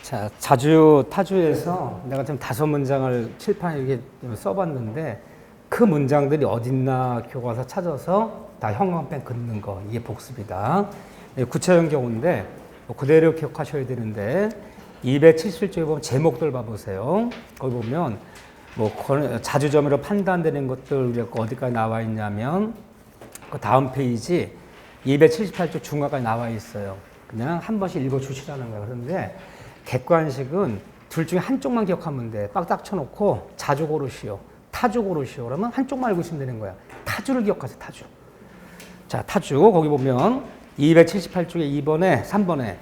자, 자주 타주에서 내가 지금 5문장을 칠판에 이렇게 써봤는데 그 문장들이 어딨나 교과서 찾아서 다 형광펜 긋는 거, 이게 복습이다. 구체적인 경우인데 그대로 기억하셔야 되는데 277쪽에 보면 제목들 봐보세요. 거기 보면 뭐 자주점으로 판단되는 것들 우리가 어디까지 나와 있냐면 그 다음 페이지 278쪽 중간까지 나와 있어요. 그냥 한 번씩 읽어주시라는 거예요. 그런데 객관식은 둘 중에 한쪽만 기억하면 돼. 빡딱 쳐놓고 자주 고르시오, 타주 고르시오. 그러면 한쪽만 알고 있으면 되는 거야. 타주를 기억하세요. 타주. 자, 타주 거기 보면 278쪽에 2번에 3번에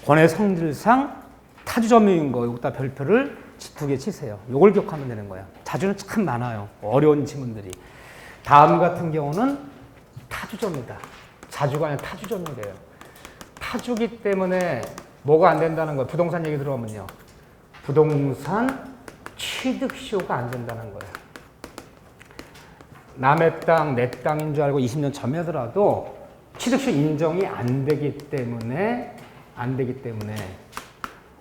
권의 성질상 타주점유인 거 여기다 별표를 2개 치세요. 요걸 기억하면 되는 거야. 자주는 참 많아요. 어려운 지문들이. 다음 같은 경우는 타주점이다. 자주가 아니라 타주점이래요. 타주기 때문에 뭐가 안 된다는 거예요. 부동산 얘기 들어보면요. 부동산 취득시효가 안 된다는 거예요. 남의 땅, 내 땅인 줄 알고 20년 점유하더라도 취득시효 인정이 안 되기 때문에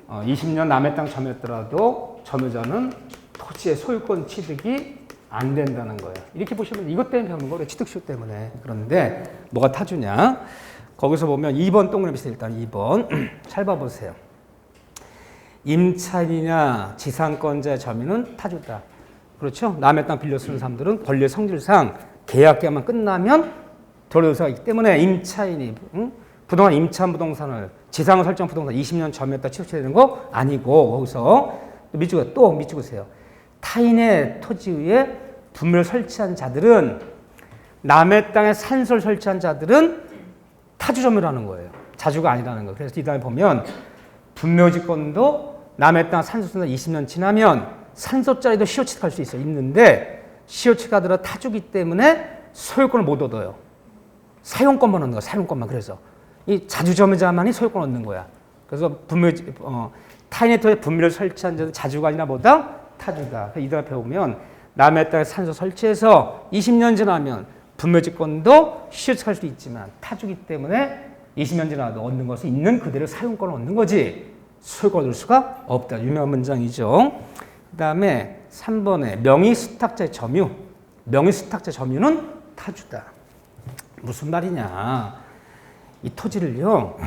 20년 남의 땅 점유했더라도 점유자는 토지의 소유권 취득이 안 된다는 거예요. 이렇게 보시면 이것 때문에 배우는 거예요. 취득시효 때문에. 그런데 뭐가 타주냐? 거기서 보면 2번 동그라미 있어요. 일단 2번. 잘 봐보세요. 임차인이나 지상권자의 점유는 타주다. 그렇죠? 남의 땅 빌려 쓰는 사람들은 권리의 성질상 계약기간만 끝나면 돌려서가 있기 때문에 임차인이 부동산 임차한 부동산을 지상을 설정 부동산 20년 점유했다 취득해야 되는 거 아니고 거기서 또 밑줄으세요. 타인의 토지 위에 분묘를 설치한 자들은 남의 땅에 산소를 설치한 자들은 타주점유라는 거예요. 자주가 아니라는 거예요. 그래서 이 다음에 보면 분묘지권도 남의 땅 산소수는 20년 지나면 산소짜리도 시효 취득할 수 있어요. 있는데 시효 취득하더라도 타주기 때문에 소유권을 못 얻어요. 사용권만 얻는 거야. 사용권만. 그래서 이 자주점유자만이 소유권 얻는 거야. 그래서 타인의 토지에 분묘를 설치한 자는 자주가 아니라 뭐다? 타주다. 이 다음에 배우면 남의 땅에 산소 설치해서 20년 지나면 분묘지권도 시효 취득할 수 있지만 타주기 때문에 20년 지나도 얻는 것은 있는 그대로 사용권을 얻는 거지 소유권을 얻을 수가 없다. 유명한 문장이죠. 그 다음에 3번에 명의수탁자의 점유. 명의수탁자의 점유는 타주다. 무슨 말이냐. 이 토지를요.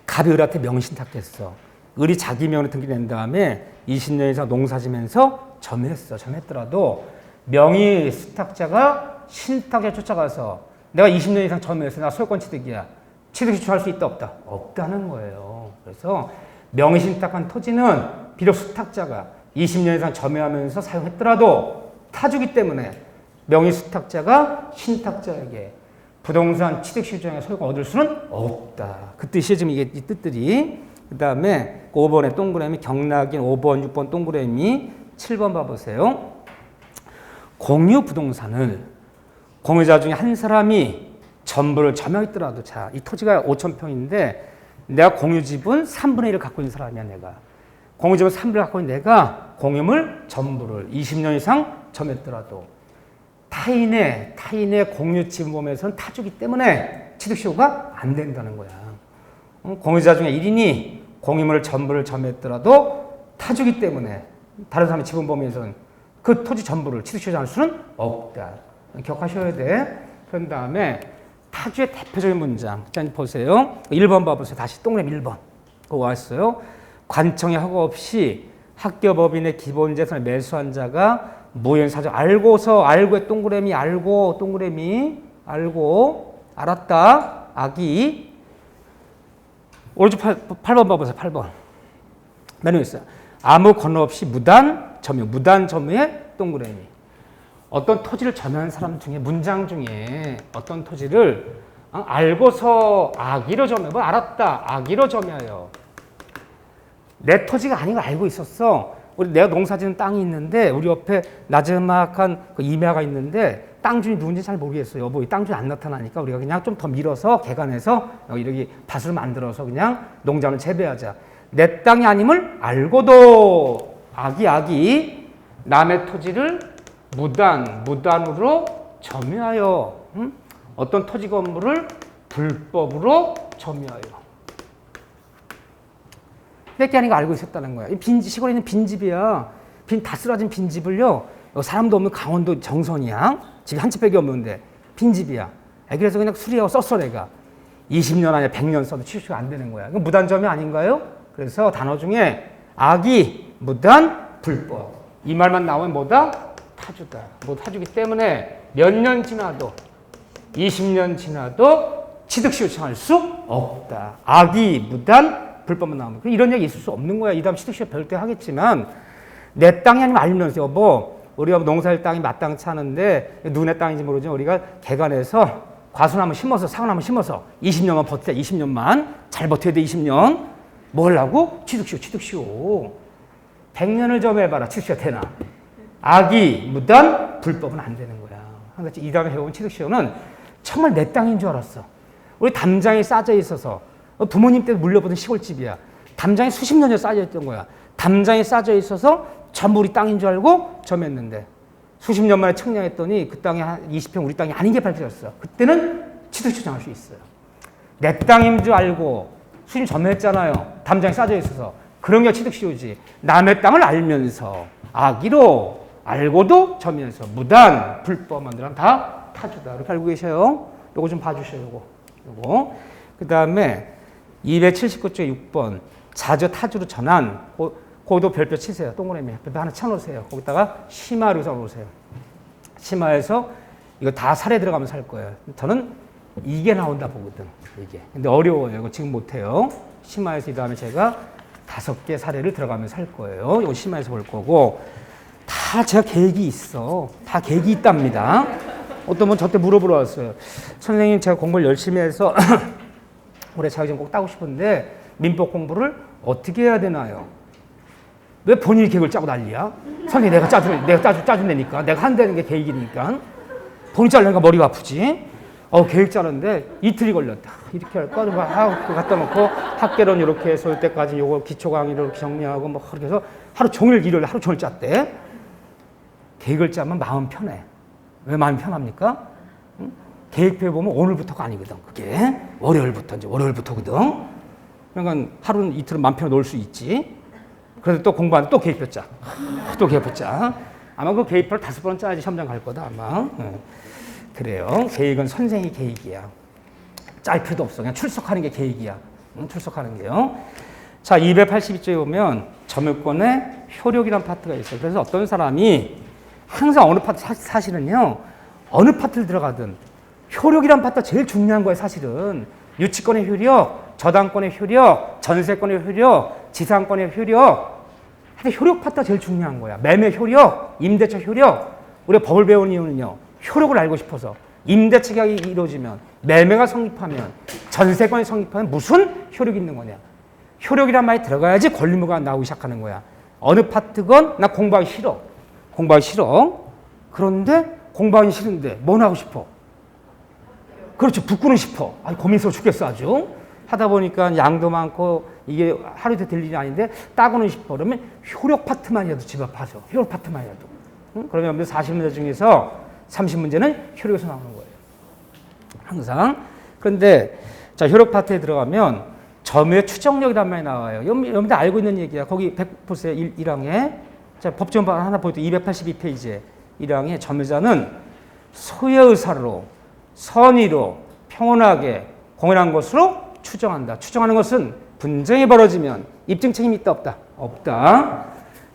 갑이 을한테 명의신탁했어. 을이 자기 명의로 등기낸 다음에 20년 이상 농사지면서 점유했어. 점유했더라도 명의수탁자가 신탁자에 쫓아가서 내가 20년 이상 점유했어. 나 소유권 취득이야. 취득 시효할 수 있다 없다? 없다는 거예요. 그래서 명의신탁한 토지는 비록 수탁자가 20년 이상 점유하면서 사용했더라도 타주기 때문에 명의수탁자가 신탁자에게 부동산 취득시효 조항의 소유권 얻을 수는 없다. 그 뜻이에요. 지금 이게 이 뜻들이. 그 다음에 5번의 동그라미 경락인 5번, 6번 동그라미 7번 봐보세요. 공유 부동산을 공유자 중에 한 사람이 전부를 점유했더라도 자, 이 토지가 5,000평인데 내가 공유집은 3분의 1을 갖고 있는 사람이야. 내가 공유집은 3분의 1을 갖고 있는 내가 공유물 전부를 20년 이상 점유했더라도 타인의 공유집 몸에서는 타주기 때문에 취득시효가 안 된다는 거야. 공유자 중에 1인이 공유물 전부를 점유했더라도 타주기 때문에 다른 사람의 지분 범위에서는 그 토지 전부를 취득시효할 수는 없다. 기억하셔야 돼. 그런 다음에 타주의 대표적인 문장. 일단 보세요. 1번 봐보세요. 다시 동그라미 1번. 그거 왔어요. 관청의 허가 없이 학교법인의 기본재산을 매수한 자가 무효사정 알고의 동그라미 알고 동그라미 알고 알았다. 악이 오른쪽 8번 봐보세요. 8번. 메뉴 있어요. 아무 권한 없이 무단 점유의 동그라미. 어떤 토지를 점유한 사람 중에 문장 중에 어떤 토지를 알고서 악의로 점유. 뭐 알았다. 악의로 점유해요. 내 토지가 아닌 걸 알고 있었어. 내가 농사지는 땅이 있는데 우리 옆에 나지막한 그 임야가 있는데 땅 주인이 누군지 잘 모르겠어요. 여보, 이 땅 주인 안 나타나니까 우리가 그냥 좀 더 밀어서 개간해서 이렇게 밭을 만들어서 그냥 농장을 재배하자. 내 땅이 아님을 알고도 악이 남의 토지를 무단으로 점유하여 어떤 토지 건물을 불법으로 점유하여 뺏기 하는 거 알고 있었다는 거야. 이 시골에 있는 빈집이야. 다 쓰러진 빈집을요. 사람도 없는 강원도 정선이야. 집이 한 채밖에 없는데 빈집이야. 그래서 그냥 수리하고 썼어 내가. 20년 아니라 100년 써도 치료가 안 되는 거야. 이건 무단점이 아닌가요? 그래서 단어 중에 악의, 무단, 불법. 이 말만 나오면 뭐다? 타주다. 뭐 타주기 때문에 몇 년 지나도 20년 지나도 취득시 요청할 수 없다. 악의, 무단, 불법만 나오면 이런 얘기 있을 수 없는 거야. 이 다음 취득시가 별도 하겠지만 내 땅이 아니면 알면서 여보 우리가 농사할 땅이 마땅치 않은데 눈의 땅인지 모르지만 우리가 개간해서 과수나무 심어서 사과나무 심어서 20년만 버텨. 20년만 잘 버텨야 돼. 20년 뭘 하고? 취득시오 100년을 점해봐라. 취득시가 되나? 악의, 무단, 불법은 안 되는 거야. 그러니까 이 다음에 해보면 취득시효는 정말 내 땅인 줄 알았어. 우리 담장에 싸져 있어서 부모님 때 물려보던 시골집이야. 담장에 수십 년째 싸져 있던 거야. 담장에 싸져 있어서 전부 우리 땅인 줄 알고 점했는데 수십 년 만에 측량했더니 그 땅이 한 20평 우리 땅이 아닌 게 밝혀졌어. 그때는 취득시 정할 수 있어요. 내 땅인 줄 알고 수십 년 점했잖아요. 담장에 싸져 있어서. 그런 게 취득시효지. 남의 땅을 알면서 악의로 알고도 점면서 무단, 불법 만들면 다 타주다. 이렇게 알고 계셔요. 요거 좀 봐주셔요. 요거. 그 다음에 279쪽에 6번 자저 타주로 전환. 고도 별표 치세요. 동그라미 별표 하나 쳐놓으세요. 거기다가 심화로 써놓으세요. 심화해서 이거 다 살에 들어가면 살 거예요. 저는 이게 나온다 보거든. 이게. 근데 어려워요. 이거 지금 못해요. 심화해서 이 다음에 제가 5개 사례를 들어가면서 할 거예요. 이거 심화해서 볼 거고 다 제가 계획이 있어. 다 계획이 있답니다. 어떤 분 저한테 물어보러 왔어요. 선생님 제가 공부를 열심히 해서 올해 자격증 꼭 따고 싶은데 민법 공부를 어떻게 해야 되나요? 왜 본인이 계획을 짜고 난리야? 선생님 내가 짜준다니까. 내가 한다는 게 계획이니까. 본인 짜려니까 머리가 아프지? 계획 짜는데 이틀이 걸렸다. 이렇게 할까? 갖다 놓고 학개론 이렇게 해서 올 때까지 요거 기초 강의를 이렇게 정리하고 뭐 그렇게 해서 하루 종일 일요일 하루 종일 짰대. 계획을 짜면 마음 편해. 왜 마음이 편합니까? 응? 계획표에 보면 오늘부터가 아니거든. 그게 월요일부터거든. 그러니까 하루는 이틀은 마음 편히 놀 수 있지. 그래서 또 공부하는데 또 계획표 짜. 또 계획표 짜. 아마 그 계획표를 5번 짜야지 시험장 갈 거다 아마. 그래요. 계획은 선생의 계획이야. 짤 필요도 없어. 그냥 출석하는 게 계획이야. 출석하는 게요. 자, 282쪽에 보면 점유권의 효력이라는 파트가 있어요. 그래서 어떤 사람이 항상 어느 파트 사실은요. 어느 파트를 들어가든 효력이라는 파트가 제일 중요한 거예요. 사실은. 유치권의 효력, 저당권의 효력, 전세권의 효력, 지상권의 효력. 근데 효력 파트가 제일 중요한 거야. 매매 효력, 임대차 효력. 우리가 법을 배우는 이유는요. 효력을 알고 싶어서. 임대차 계약이 이루어지면, 매매가 성립하면, 전세권이 성립하면 무슨 효력이 있는 거냐. 효력이란 말이 들어가야지 권리무가 나오기 시작하는 거야. 어느 파트건 나 공부하기 싫어. 그런데 공부하기 싫은데 뭐 하고 싶어? 그렇죠. 붙고는 싶어. 고민스러워 죽겠어 아주. 하다 보니까 양도 많고 이게 하루 이틀 될 일이 아닌데 따고는 싶어. 그러면 효력 파트만이라도 집합하죠. 효력 파트만이라도. 그러면 40문제 중에서 30문제는 효력에서 나오는 거예요. 항상. 그런데 자 효력 파트에 들어가면 점유의 추정력이란 말이 나와요. 여러분들 알고 있는 얘기야. 거기 보세요. 1항에. 자, 법조문 하나 보여도 282페이지에 1항에 점유자는 소유의 의사로 선의로 평온하게 공연한 것으로 추정한다. 추정하는 것은 분쟁이 벌어지면 입증 책임이 있다 없다? 없다.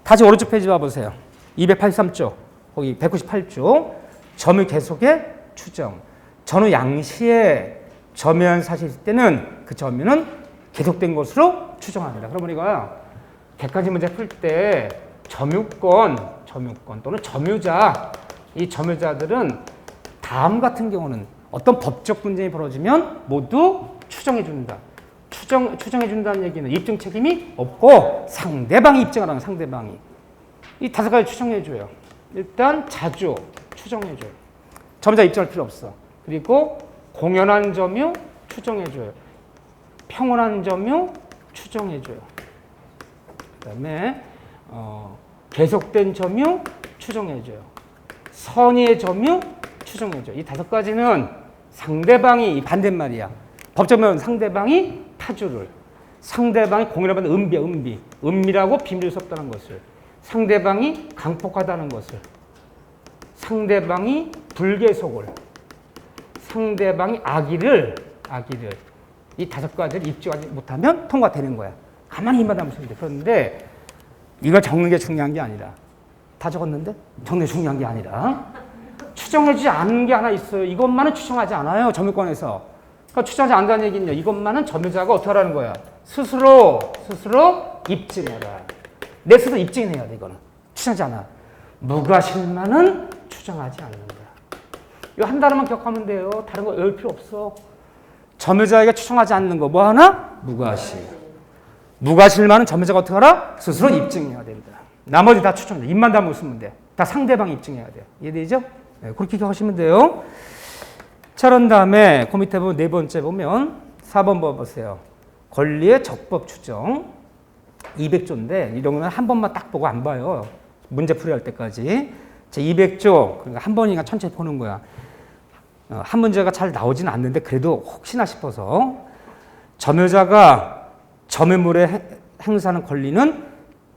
다시 오른쪽 페이지 봐보세요. 283쪽 거기 198쪽 점유 계속의 추정. 전후 양시에 점유한 사실일 때는 그 점유는 계속된 것으로 추정합니다. 그러면 우리가 객관식 문제 풀 때 점유권 또는 점유자, 이 점유자들은 다음 같은 경우는 어떤 법적 분쟁이 벌어지면 모두 추정해준다. 추정해준다는 얘기는 입증 책임이 없고 상대방이 입증하라는 상대방이. 이 5가지 추정해줘요. 일단 자주 추정해줘요. 점유자 입증할 필요 없어. 그리고 공연한 점유 추정해줘요. 평온한 점유 추정해줘요. 그 다음에 계속된 점유 추정해줘요. 선의의 점유 추정해줘요. 이 5가지는 상대방이 반대말이야. 법적으로 상대방이 타주를. 상대방이 공유를 받는 은비야, 은비. 은밀하고 비밀일 수 없다는 것을. 상대방이 강폭하다는 것을. 상대방이 불계속을. 상대방이 악의를 이 5가지를 입증하지 못하면 통과되는 거야. 가만히 힘만 담으시면 돼. 그런데 이걸 적는 게 중요한 게 아니라 다 적었는데? 적는 게 중요한 게 아니라 추정하지 않은 게 하나 있어요. 이것만은 추정하지 않아요. 점유권에서. 그러니까 추정하지 않는다는 얘기는요. 이것만은 점유자가 어떻게 하라는 거야? 스스로 입증해라. 내 스스로 입증해야 돼. 이거는. 추정하지 않아. 무과실만은 추정하지 않는다. 이 한 단어만 기억하면 돼요. 다른 거 외울 필요 없어. 점유자에게 추정하지 않는 거 뭐 하나? 무과실. 무과실만은 점유자가 어떻게 하라? 스스로 입증해야 된다. 나머지 다 추정돼. 입만 담고 있으면 돼. 다 상대방이 입증해야 돼요. 이해되죠? 네, 그렇게 기억하시면 돼요. 자, 그런 다음에 그 밑에 보면 네 번째 보면 4번 봐보세요. 권리의 적법 추정. 200조인데 이런 거는 한 번만 딱 보고 안 봐요. 문제 풀이할 때까지. 자, 200조. 그러니까 한 번이니까 천천히 보는 거야. 한 문제가 잘 나오지는 않는데 그래도 혹시나 싶어서 점유자가 점유물에 행사하는 권리는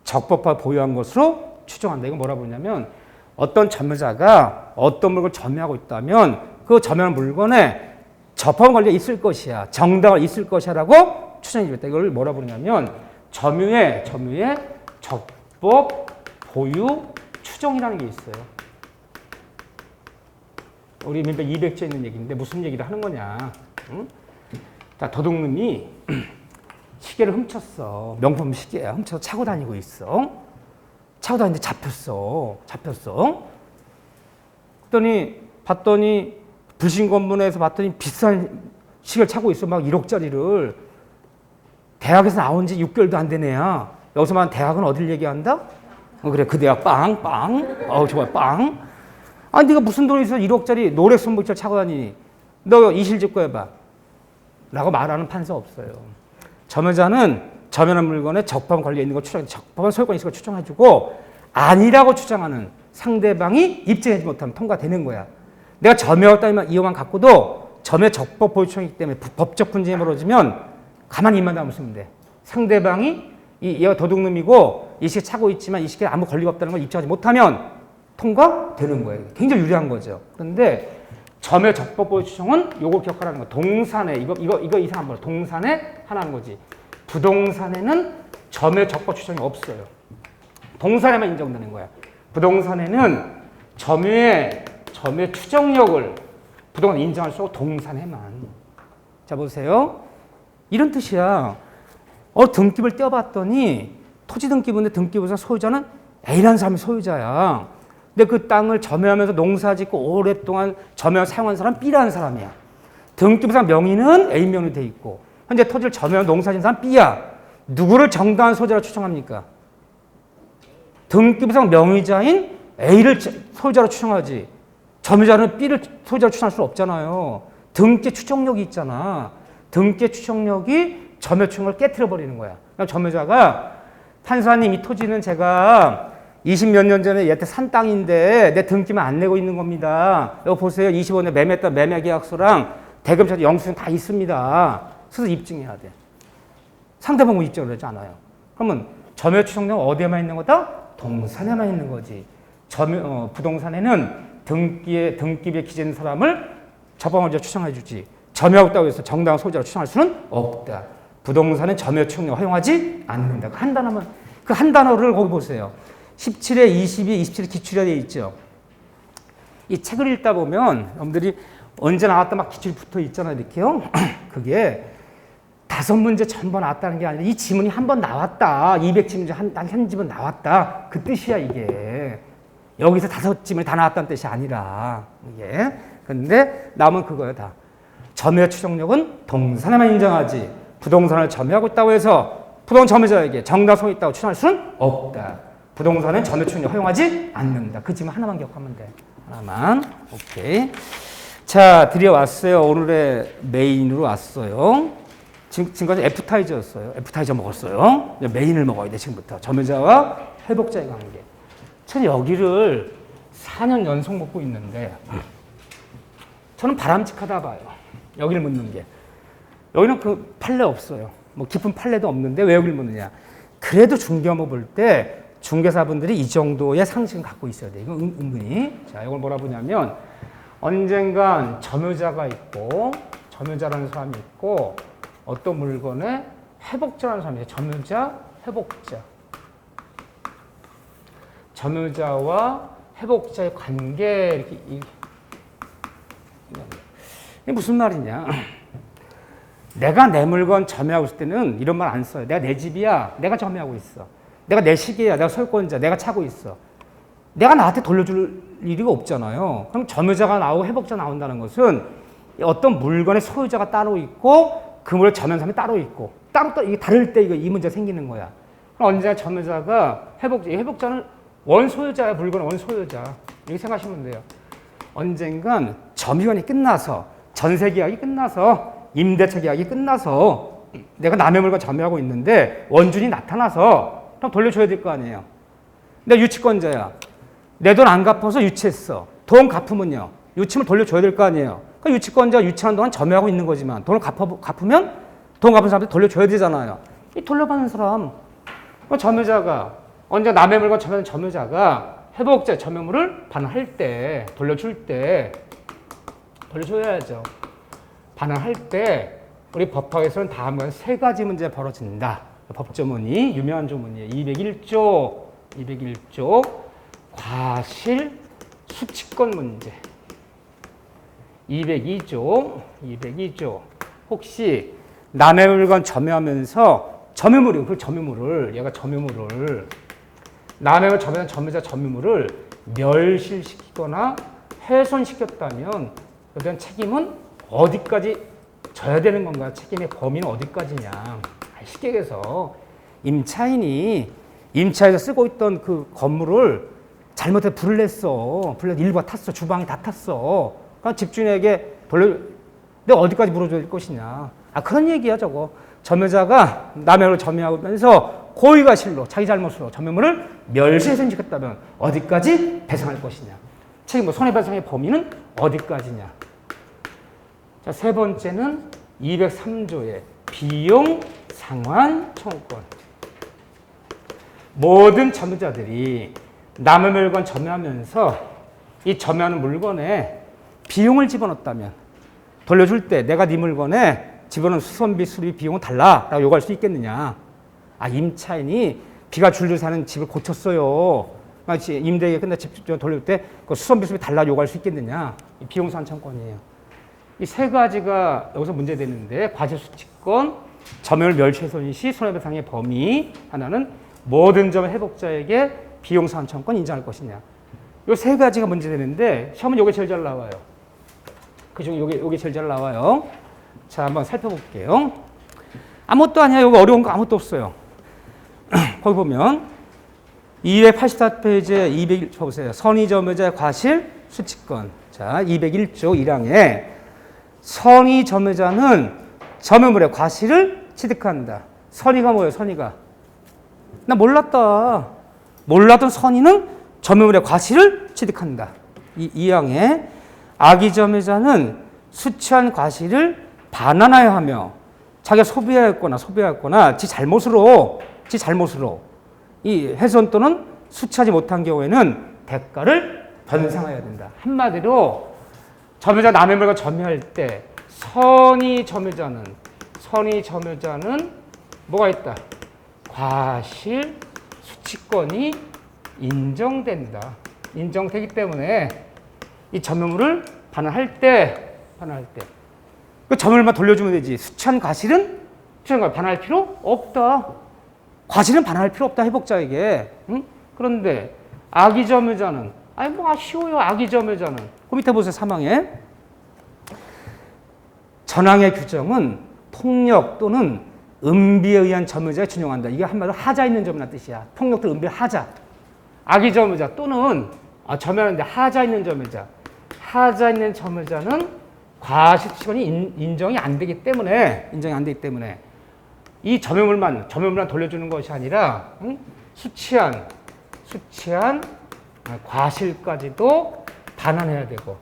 적법하게 보유한 것으로 추정한다. 이거 뭐라 보냐면 어떤 점유자가 어떤 물건을 점유하고 있다면 그 점유한 물건에 적법한 권리가 있을 것이야. 정당을 있을 것이라고 추정해 주겠다. 이걸 뭐라 부르냐면 점유의 적법 보유 추정이라는 게 있어요. 우리 민법 200조에 있는 얘기인데 무슨 얘기를 하는 거냐. 응? 자, 도둑놈이 시계를 훔쳤어. 명품 시계야. 훔쳐서 차고 다니고 있어. 차고 다니는데 잡혔어. 봤더니 불신검문에서 봤더니 비싼 시계를 차고 있어. 막 1억짜리를. 대학에서 나온 지 6개월도 안 된 애야. 여기서 말하는 대학은 어딜 얘기한다? 그래, 그 대학 빵. 좋아, 빵. 아니, 네가 무슨 돈이 있어 1억짜리 노렉스 목줄 차고 다니니? 너 이실직고 해봐. 라고 말하는 판사 없어요. 점유자는 점유한 물건에 적법한 권리가 있는 걸 추정, 적법한 소유권이 있을 걸 추정해주고 아니라고 추정하는 상대방이 입증하지 못하면 통과되는 거야. 내가 점유했다면 이용한 갖고도 점유의 적법 보유 추정이기 때문에 법적 분쟁이 벌어지면 가만히 입만 다물으면 돼. 상대방이 얘가 도둑놈이고 이 시계 차고 있지만 이 시계에 아무 권리가 없다는 걸 입증하지 못하면 통과되는 거예요. 굉장히 유리한 거죠. 그런데 점유의 적법 보유 추정은 요거 기억하라는 거. 동산에 이거 이상 안 보여. 동산에 하나는 거지. 부동산에는 점유의 적법 추정이 없어요. 동산에만 인정되는 거야. 부동산에는 점유의 추정력을 부동산 인정할 수 없고 동산에만. 자, 보세요. 이런 뜻이야. 등기부를 떼어봤더니 토지 등기부인데 등기부상 소유자는 A라는 사람이 소유자야. 근데 그 땅을 점유하면서 농사 짓고 오랫동안 점유하고 사용한 사람은 B라는 사람이야. 등기부상 명의는 A 명의로 돼 있고 현재 토지를 점유하고 농사 짓는 사람은 B야. 누구를 정당한 소유자로 추정합니까? 등기부상 명의자인 A를 소유자로 추정하지. 점유자는 B를 소유자로 추정할 수 없잖아요. 등기 추정력이 있잖아. 등기 추정력이 점유 추정을 깨트려버리는 거야. 그러니까 점유자가 판사님 이 토지는 제가 20몇 년 전에 얘한테 산 땅인데 내 등기만 안 내고 있는 겁니다. 여기 보세요. 25년에 매매했던 매매계약서랑 대금처 영수증 다 있습니다. 스스로 입증해야 돼. 상대방은 입증을 하지 않아요. 그러면 점유 추정력은 어디에만 있는 거다? 동산에만 있는 거지. 부동산에는 등기부에 기재된 사람을 적법하게 추정해 주지. 점유하고 있다고 해서 정당한 소유자로 추정할 수는 없다. 부동산은 점유 추정력 허용하지 않는다. 그 한 단어를 거기 보세요. 17에 22, 27에 기출이 되어 있죠. 이 책을 읽다 보면 여러분들이 언제 나왔다 막 기출이 붙어 있잖아요. 이렇게요. 그게 5문제 전부 나왔다는 게 아니라 이 지문이 한 번 나왔다. 200지문 중 한 지문 나왔다. 그 뜻이야 이게. 여기서 5지문이 다 나왔다는 뜻이 아니라 이게. 근데 남은 그거야 다. 점유의 추정력은 동산에만 인정하지. 부동산을 점유하고 있다고 해서 부동산 점유자에게 정당 소유 있다고 추정할 수는 없다. 부동산은 점유 추정력 허용하지 않는다. 그 지문 하나만 기억하면 돼. 하나만. 오케이. 자, 드디어 왔어요. 오늘의 메인으로 왔어요. 지금까지 애프타이저였어요. 애프타이저 먹었어요. 메인을 먹어야 돼, 지금부터. 점유자와 회복자의 관계. 저는 여기를 4년 연속 먹고 있는데, 저는 바람직하다 봐요. 여기를 묻는 게. 여기는 그 판례 없어요. 뭐 깊은 판례도 없는데 왜 여기를 묻느냐. 그래도 중개업을 볼 때 중개사분들이 이 정도의 상식은 갖고 있어야 돼. 이거 은근히. 자, 이걸 뭐라 보냐면 언젠간 점유자가 있고 점유자라는 사람이 있고 어떤 물건의 회복자라는 사람이 있어요. 점유자, 회복자. 점유자와 회복자의 관계 이렇게 이게 무슨 말이냐? 내가 내 물건 점유하고 있을 때는 이런 말 안 써요. 내가 내 집이야. 내가 점유하고 있어. 내가 내 시계야. 내가 소유권자. 내가 차고 있어. 내가 나한테 돌려줄 일이 없잖아요. 그럼 점유자가 나오고 회복자 나온다는 것은 어떤 물건의 소유자가 따로 있고 그 물을 점유한 사람이 따로 있고 따로 이게 다를 때 이 문제가 생기는 거야. 그럼 언제나 점유자가 회복자는 원소유자야. 물건의 원소유자. 이렇게 생각하시면 돼요. 언젠간 점유권이 끝나서 전세 계약이 끝나서 임대차 계약이 끝나서 내가 남의 물건 점유하고 있는데 원준이 나타나서 그럼 돌려줘야 될 거 아니에요. 내가 유치권자야. 내 돈 안 갚아서 유치했어. 돈 갚으면요. 유치면 돌려줘야 될 거 아니에요. 그러니까 유치권자가 유치하는 동안 점유하고 있는 거지만 돈을 갚으면 돈 갚은 사람한테 돌려줘야 되잖아요. 이 돌려받는 사람, 점유자가 언제 남의 물건 점유하는 점유자가 회복자 점유물을 반환할 때 돌려줄 때 돌려줘야죠. 반환할 때 우리 법학에서는 다음과 세 가지 문제 벌어진다. 법조문이 유명한 조문이에요. 201조 과실 수취권 문제. 202조 혹시 남의 물건 점유하면서 점유물을 남의 물건 점유한 점유자 점유물을 멸실시키거나 훼손시켰다면 그에 대한 책임은 어디까지 져야 되는 건가? 책임의 범위는 어디까지냐? 쉽게 얘기해서 임차에서 쓰고 있던 그 건물을 잘못해서 불을 냈어. 일부가 탔어. 주방이 다 탔어. 그러니까 집주인에게 내가 어디까지 물어줘야 될 것이냐. 그런 얘기야 저거. 점유자가 남의 물을 점유하면서 고의가 실로 자기 잘못으로 점유물을 멸실시켰다면 어디까지 배상할 것이냐. 책임 손해배상의 범위는 어디까지냐. 자, 세 번째는 203조의 비용 상환 청구권. 모든 점유자들이 남의 물건 점유하면서 이 점유하는 물건에 비용을 집어넣었다면 돌려줄 때 내가 네 물건에 집어넣은 수선비, 수리비 비용은 달라라고 요구할 수 있겠느냐. 임차인이 비가 줄줄 사는 집을 고쳤어요. 임대기가 끝나 집 돌릴 때 그 수선비, 수리비 달라 요구할 수 있겠느냐. 비용 상환 청구권이에요. 이 세 가지가 여기서 문제되는데 과실수취권, 점유물 멸실훼손 시 손해배상의 범위 하나는 모든 점의 회복자에게 비용 상환 청구권 인정할 것이냐. 이 세 가지가 문제되는데 시험은 이게 제일 잘 나와요. 그중 이게 제일 잘 나와요. 자, 한번 살펴볼게요. 아무것도 아니야. 여기 어려운 거 아무것도 없어요. 거기 보면 284페이지에 201 보세요. 선의점유자의 과실 수취권. 자, 201조 1항에 선의점유자는 점유물의 과실을 취득한다. 선의가 뭐예요? 선의가. 나 몰랐다. 몰랐던 선의는 점유물의 과실을 취득한다. 이 2항에 악의점유자는 수취한 과실을 반환하여 하며 자기가 소비하였거나 지 잘못으로 이 훼손 또는 수취하지 못한 경우에는 대가를 변상해야 된다. 한마디로 점유자 남의 물건 점유할 때 선의 점유자는 뭐가 있다? 과실 수취권이 인정되기 때문에 이 점유물을 반환할 때 그 점유물만 돌려주면 되지. 수취한 과실은 반환할 필요 없다. 과실은 반환할 필요 없다. 회복자에게. 응? 그런데 악의점유자는 쉬워요. 악의점유자는 그 밑에 보세요. 3항에 전항의 규정은 폭력 또는 은비에 의한 점유자에 준용한다. 이게 한마디로 하자 있는 점이라는 뜻이야. 폭력 또는 은비 하자. 악의점유자 또는 점유하는데 하자 있는 점유자는 과실수취권이 인정이 안 되기 때문에 이 점유물만 돌려주는 것이 아니라 수취한 과실까지도 반환해야 되고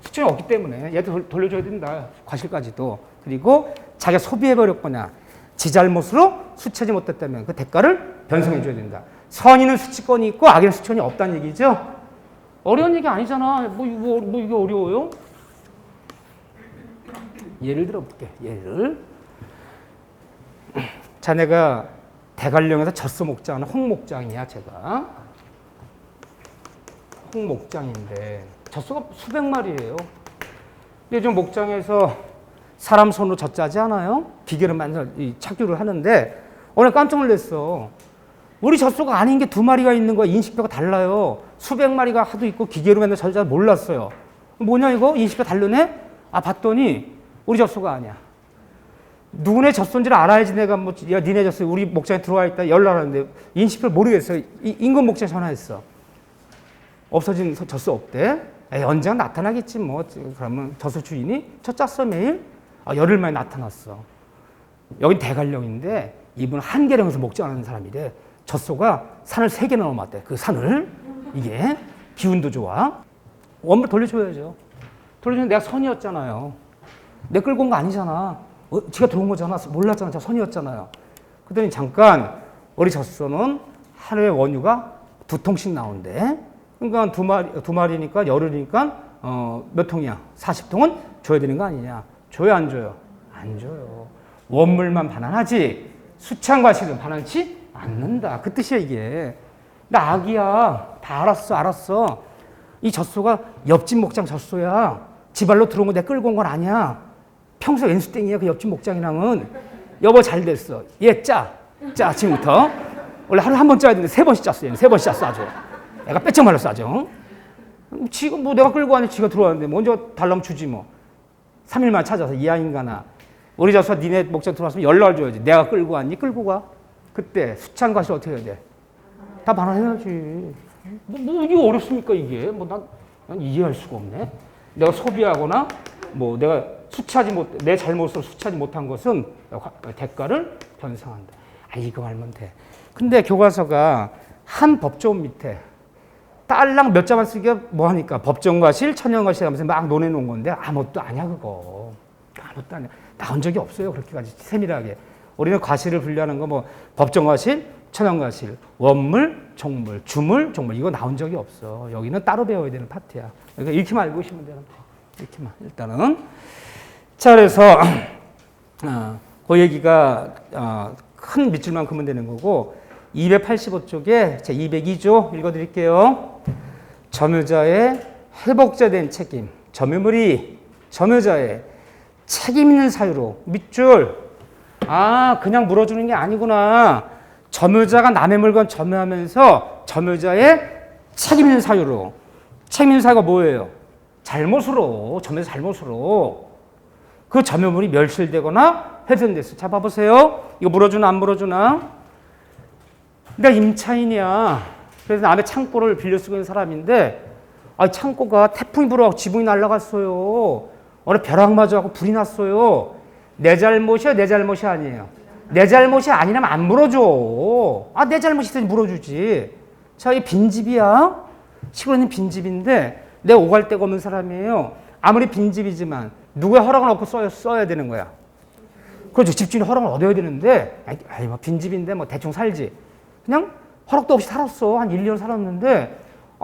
수취가 없기 때문에 얘도 돌려줘야 된다. 과실까지도. 그리고 자기가 소비해버렸거나 지 잘못으로 수치하지 못했다면 그 대가를 변성해 줘야 된다. 선인은 수치권이 있고 악인은 수치권이 없다는 얘기죠. 어려운 얘기 아니잖아. 뭐 이게 어려워요? 예를 들어볼게. 예를. 자네가 대관령에서 젖소 목장하는 홍목장이야, 제가. 홍목장인데 젖소가 수백 마리예요. 요즘 목장에서 사람 손으로 젖짜지 않아요? 기계로 착유를 하는데 오늘 깜짝 놀랐어. 우리 젖소가 아닌 게 두 마리가 있는 거야. 인식표가 달라요. 수백 마리가 하도 있고 기계로 맨날 젖자 몰랐어요. 뭐냐 이거? 인식표 다르네? 봤더니 우리 젖소가 아니야. 누구네 젖소인지를 알아야지 내가 야 니네 젖소 우리 목장에 들어와 있다 연락하는데 인식표를 모르겠어요. 인근 목장에 전화했어. 없어진 젖소 없대. 언젠가 나타나겠지 뭐. 그러면 젖소 주인이 젖짰어 매일? 열흘 만에 나타났어. 여긴 대관령인데 이분은 한계령에서 목장하는 사람이래. 젖소가 산을 3개나 넘었대. 그 산을. 이게 기운도 좋아. 원물 돌려줘야죠. 돌려주면 내가 선이었잖아요. 내 끌고 온 거 아니잖아. 지가 들어온 거잖아. 몰랐잖아. 저 선이었잖아요. 그랬더니 잠깐 우리 젖소는 하루에 원유가 2통씩 나온대. 그러니까 두 마리니까 열흘이니까 몇 통이야? 40통은 줘야 되는 거 아니냐? 줘요 안 줘요? 안 줘요. 원물만 반환하지 수치한 과실은 반환치 않는다. 그 뜻이야 이게. 나 악이야. 다 알았어. 이 젖소가 옆집 목장 젖소야. 지발로 들어온 거 내가 끌고 온 건 아니야. 평소 왼수땡이야 그 옆집 목장이랑은. 여보 잘 됐어. 얘 짜 지금부터. 원래 하루에 한 번 짜야 되는데 3번씩 짰어. 얘는 3번씩 짰어 아주. 애가 빼쩍 말랐어 아주. 지금 뭐 내가 끌고 왔는데 지가 들어왔는데 먼저 달라면 주지 뭐. 3일만 찾아서 이야 인간아. 우리 젖소가 니네 목장 들어왔으면 연락을 줘야지. 내가 끌고 왔니? 끌고 가. 그때 수치한 과실 어떻게 해야 돼? 다 반환해야지. 뭐 이게 어렵습니까 이게? 난 이해할 수가 없네. 내가 소비하거나 뭐 내가 내 잘못으로 수치하지 못한 것은 대가를 변상한다. 이거 알면 돼. 근데 교과서가 한 법조문 밑에 딸랑 몇 자만 쓰기가 뭐하니까 법정과실, 천연과실 하면서 막 논해놓은 건데 아무것도 아니야 그거. 아무것도 아니야. 나온 적이 없어요 그렇게까지 세밀하게. 우리는 과실을 분류하는 거 뭐 법정과실, 천연과실, 원물, 종물, 주물, 종물 이거 나온 적이 없어. 여기는 따로 배워야 되는 파트야. 그러니까 이렇게만 알고 있으면 되는 거야. 이렇게만 일단은. 자 그래서 그 얘기가 큰 밑줄만 그으면 되는 거고 285쪽에 제 202조 읽어드릴게요. 점유자의 회복자된 책임. 점유물이 점유자의 책임 있는 사유로 밑줄. 그냥 물어주는 게 아니구나. 점유자가 남의 물건 점유하면서 점유자의 책임 있는 사유로. 책임 있는 사유가 뭐예요? 잘못으로. 점유자 잘못으로. 그 점유물이 멸실되거나 훼손됐어. 자 봐보세요. 이거 물어주나 안 물어주나? 내가 임차인이야. 그래서 남의 창고를 빌려 쓰고 있는 사람인데 창고가 태풍이 불어가고 지붕이 날아갔어요. 어느 벼락 맞아갖고 불이 났어요. 내 잘못이야? 내 잘못이 아니에요? 내 잘못이 아니라면 안 물어줘. 내 잘못이든 물어주지. 자, 이 빈집이야. 시골에 있는 빈집인데 내가 오갈 데가 없는 사람이에요. 아무리 빈집이지만 누구의 허락을 얻고 써야 되는 거야. 그렇죠. 집주인이 허락을 얻어야 되는데 뭐 빈집인데 뭐 대충 살지. 그냥 허락도 없이 살았어. 한 1년 살았는데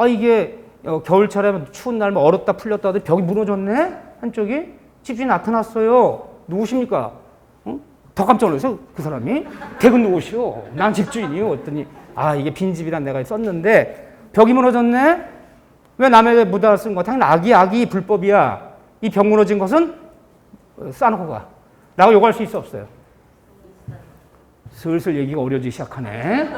이게 겨울철에 추운 날 뭐 얼었다 풀렸다 하더니 벽이 무너졌네? 한쪽이? 집주인이 나타났어요. 누구십니까? 더 깜짝 놀랐어 그 사람이. 대근 누구시오? 난 집주인이요. 했더니 이게 빈집이란 내가 썼는데 벽이 무너졌네? 왜 남의 무단을 쓴 거야? 당연히 악이 불법이야. 이 벽 무너진 것은 싸놓고 가. 라고 요구할 수 있어 없어요? 슬슬 얘기가 어려지기 시작하네.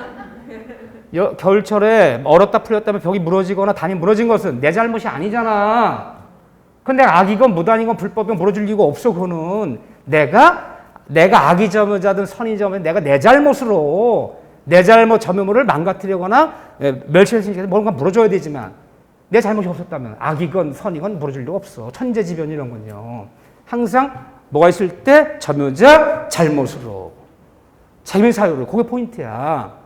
겨울철에 얼었다 풀렸다면 벽이 무너지거나 단이 무너진 것은 내 잘못이 아니잖아. 근데 악이건 무단이건 불법이건 물어줄 이유가 없어. 그거는 내가 악이 점유자든 선이 점유자든 내가 내 잘못으로 내 잘못 점유물을 망가뜨리거나 멸시했으니까 뭔가 물어줘야 되지만 내 잘못이 없었다면 악이건 선이건 물어줄 이유가 없어. 천재지변 이런 건요. 항상 뭐가 있을 때 점유자 잘못으로 책임 사유로. 그게 포인트야.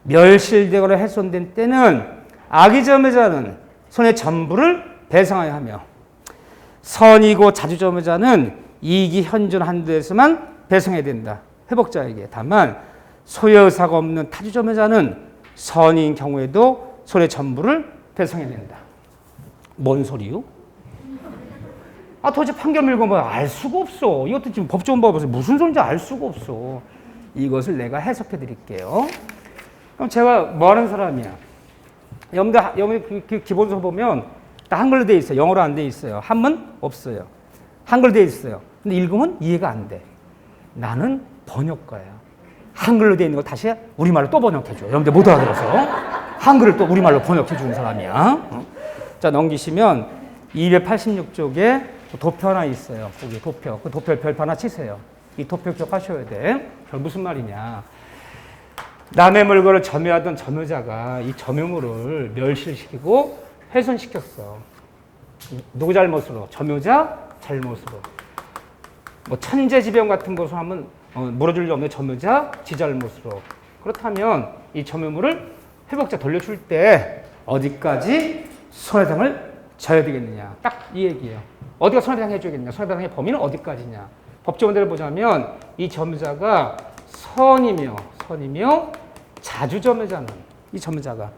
멸실되거나 훼손된 때는 악이 점유자는 손의 전부를 배상하여야 하며 선이고 자주 점유자는 이익이 현존한 데에서만 배상해야 된다. 회복자에게. 다만 소유의사가 없는 타주점유자는 선인 경우에도 손해 전부를 배상해야 된다. 뭔 소리요? 도대체 판결 읽어보면 알 수가 없어. 이것도 지금 법조문 법에서 무슨 소리인지 알 수가 없어. 이것을 내가 해석해 드릴게요. 그럼 제가 뭐 하는 사람이야? 여러분들 기본서 보면 다 한글로 돼 있어요. 영어로 안 돼 있어요. 한문 없어요. 한글로 돼 있어요. 근데 읽으면 이해가 안 돼. 나는 번역가야. 한글로 돼 있는 걸 다시 우리말로 또 번역해 줘. 여러분들 못 알아들어서. 한글을 또 우리말로 번역해 주는 사람이야. 자, 넘기시면 286쪽에 도표 하나 있어요. 거기 도표. 그 도표 별표 하나 치세요. 이 도표 기억하셔야 돼. 그럼 무슨 말이냐. 남의 물건을 점유하던 점유자가 이 점유물을 멸실시키고 훼손시켰어. 누구 잘못으로? 점유자 잘못으로. 뭐 천재지변 같은 것을 하면 물어줄 리 없는 점유자 지 잘못으로. 그렇다면 이 점유물을 회복자 돌려줄 때 어디까지 손해배상을 져야 되겠느냐. 딱 이 얘기예요. 어디가 손해배상 해줘야겠냐. 손해배상의 범위는 어디까지냐. 법조문대로 보자면 이 점유자가 선이며 자주점유자는 이 점유자가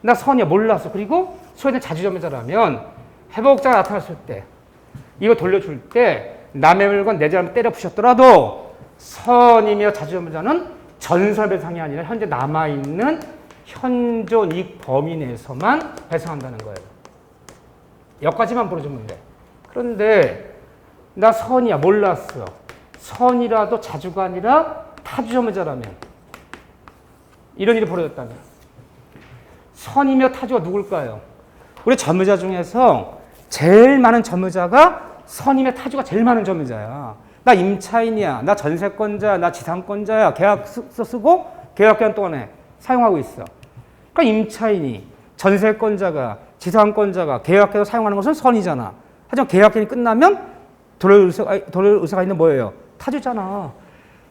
나 선이야 몰랐어. 그리고 소유된 자주점유자라면 회복자가 나타났을 때 이거 돌려줄 때 남의 물건 내 잘못 때려 부셨더라도 선이며 자주점유자는 전설배상이 아니라 현재 남아있는 현존 이익 범위 내에서만 배상한다는 거예요. 여기까지만 물어주면 돼. 그런데 나 선이야 몰랐어. 선이라도 자주가 아니라 타주점유자라면 이런 일이 벌어졌다면 선이며 타주가 누굴까요? 우리 점유자 중에서 제일 많은 점유자가 선이며 타주가 제일 많은 점유자야. 나 임차인이야. 나 전세권자야. 나 지상권자야. 계약서 쓰고 계약기간 동안에 사용하고 있어. 그러니까 임차인이 전세권자가 지상권자가 계약해서 사용하는 것은 선이잖아. 하지만 계약기간이 끝나면 돌릴 의사가 있는 뭐예요? 타주잖아.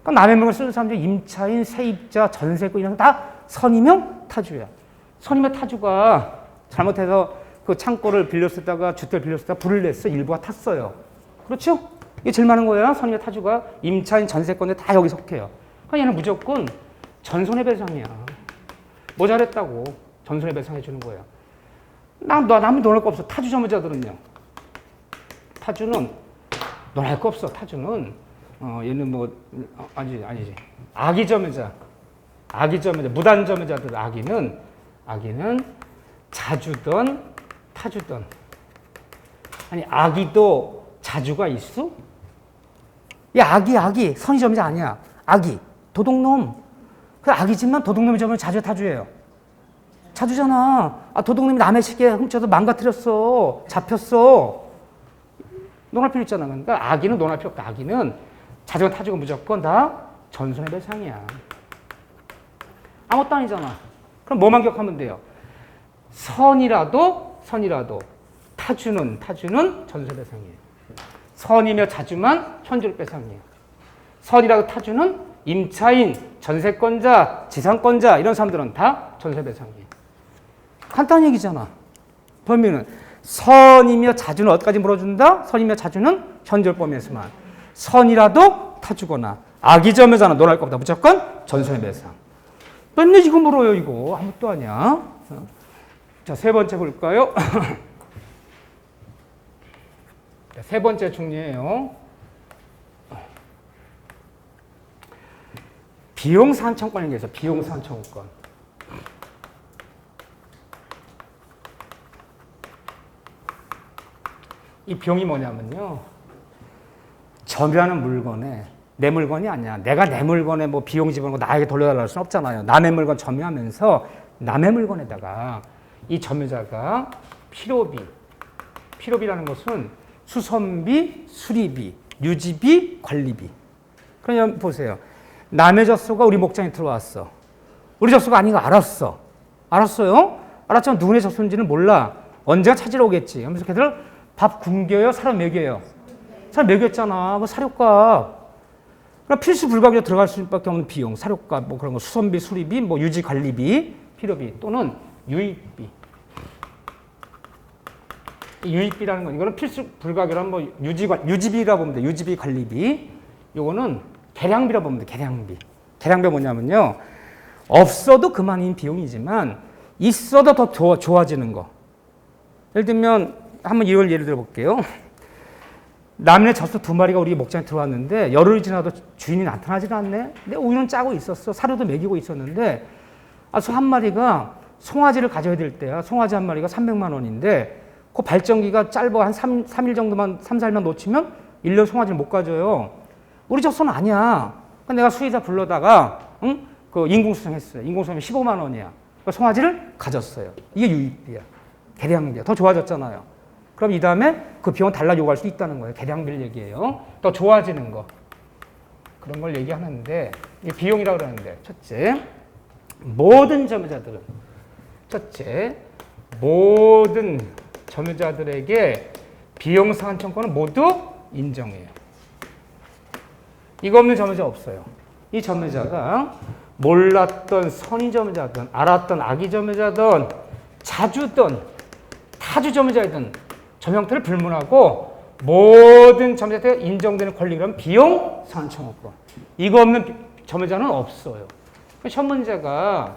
그러니까 남의 물건을 쓰는 사람들이 임차인, 세입자, 전세권 이런 다 선이며 타주야. 선이며 타주가 잘못해서 그 창고를 빌려 쓰다가 주택을 빌려 쓰다가 불을 냈어. 일부가 탔어요. 그렇죠? 이게 제일 많은 거야. 선이며 타주가 임차인, 전세권에 다 여기 속해요. 그러니까 얘는 무조건 전손해배상이야. 뭐 잘했다고 전손해배상해 주는 거야. 남이 논할 거 없어. 타주 점유자들은요. 타주는 논할 거 없어. 타주는 얘는 뭐 아니지. 악의 점유자, 무단 점유자들 악의는 자주든 타주든. 아니 악의도 자주가 있어? 이 악이 선의 점유자 아니야. 악의 도둑놈. 그 악이지만 도둑놈이 점유는 자주 타주예요. 자주잖아. 도둑놈이 남의 시계 훔쳐서 망가뜨렸어. 잡혔어. 논할 필요 있잖아. 그러니까 악의는 논할 필요 없다. 악의는 자주가 타주가 무조건 다 전손해배상이야. 아무것도 아니잖아. 그럼 뭐만 기억하면 돼요? 선이라도 타주는 전손해배상이에요. 선이며 자주만 현존배상이에요. 선이라도 타주는 임차인, 전세권자, 지상권자 이런 사람들은 다 전손해배상이에요. 간단한 얘기잖아. 범위는 선이며 자주는 어디까지 물어준다? 선이며 자주는 현존 범위에서만. 선이라도 타주거나 악의 점유자는 논할 겁니다. 무조건 전손해배상. 맨날 이거 물어요. 이거 아무것도 아니야. 자, 세 번째 볼까요? 세 번째 중요해요. 비용산청권에 대해서 비용산청권. 이 비용이 뭐냐면요. 점유하는 물건에 내 물건이 아니야. 내가 내 물건에 뭐 비용 집어넣고 나에게 돌려달라고 할 수는 없잖아요. 남의 물건 점유하면서 남의 물건에다가 이 점유자가 필요비라는 것은 수선비, 수리비, 유지비, 관리비. 그러면 보세요. 남의 젖소가 우리 목장에 들어왔어. 우리 젖소가 아닌 거 알았어. 알았어요? 알았지만 누구네 젖소인지는 몰라. 언제가 찾으러 오겠지. 그러면서 걔들 밥 굶겨요? 사람 먹여요? 사람 먹였잖아. 그 사료값. 그럼 필수 불가결로 들어갈 수밖에 없는 비용. 사료값, 뭐 그런 거, 수선비, 수리비, 뭐 유지 관리비, 필요비 또는 유입비. 유입비라는 건 이거는 필수 불가결한 뭐 유지비라고 보면 돼. 유지비 관리비. 요거는 계량비라고 보면 돼. 계량비. 계량비가 뭐냐면요. 없어도 그만인 비용이지만 있어도 더 좋아지는 거. 예를 들면 한번 이걸 예를 들어 볼게요. 남의 젖소 2마리가 우리 목장에 들어왔는데 열흘이 지나도 주인이 나타나질 않네. 내 우유는 짜고 있었어. 사료도 먹이고 있었는데 소 한 마리가 송아지를 가져야 될 때야. 송아지 한 마리가 300만 원인데 그 발정기가 짧아 한 3일 정도만 3, 4일만 놓치면 1년 송아지를 못 가져요. 우리 젖소는 아니야. 그러니까 내가 수의사 불러다가 그 인공수정했어요. 인공수정이 15만 원이야. 그러니까 송아지를 가졌어요. 이게 유입비야. 계량비야. 더 좋아졌잖아요. 그럼 이 다음에 그 비용은 달라 요구할 수 있다는 거예요. 계량비를 얘기해요. 더 좋아지는 거. 그런 걸 얘기하는데 이게 비용이라고 그러는데 첫째, 모든 점유자들은 첫째, 모든 점유자들에게 비용 상한 청구는 모두 인정해요. 이거 없는 점유자 없어요. 이 점유자가 몰랐던 선의 점유자든 알았던 악의 점유자든 자주든 타주 점유자이든 저 형태를 불문하고 모든 점유자한테 인정되는 권리는 비용 상한 청구권. 이거 없는 점유자는 없어요. 첫 문제가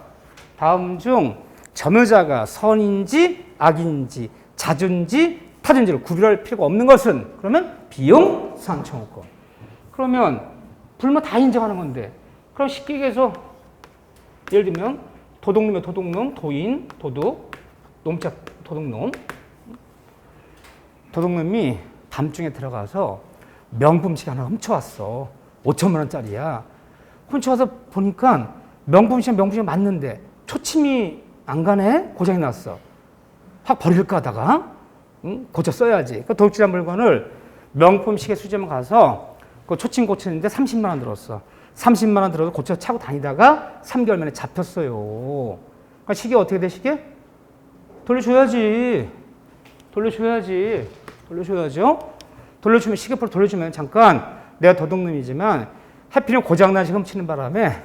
다음 중 점유자가 선인지 악인지 자주인지 타주인지를 구별할 필요가 없는 것은 그러면 비용 상한 청구권. 그러면 불문 다 인정하는 건데 그럼 쉽게 얘기해서 예를 들면 도둑놈이면 도둑놈, 도인, 도둑, 놈자 도둑놈. 도둑놈이 밤중에 들어가서 명품식 하나 훔쳐왔어. 5천만 원짜리야. 훔쳐와서 보니까 명품식 맞는데 초침이 안 가네? 고장이 났어. 확 버릴까 하다가 고쳐 써야지. 그 도둑질한 물건을 명품시계 수제만 가서 그 초침 고치는데 30만 원 들었어. 30만 원 들어서 고쳐 차고 다니다가 3개월 만에 잡혔어요. 그러니까 시계 어떻게 돼, 시계? 돌려줘야지. 돌려줘야죠. 돌려주면, 시계표를 돌려주면 잠깐 내가 도둑놈이지만 하필이면 고장난 시계 훔치는 바람에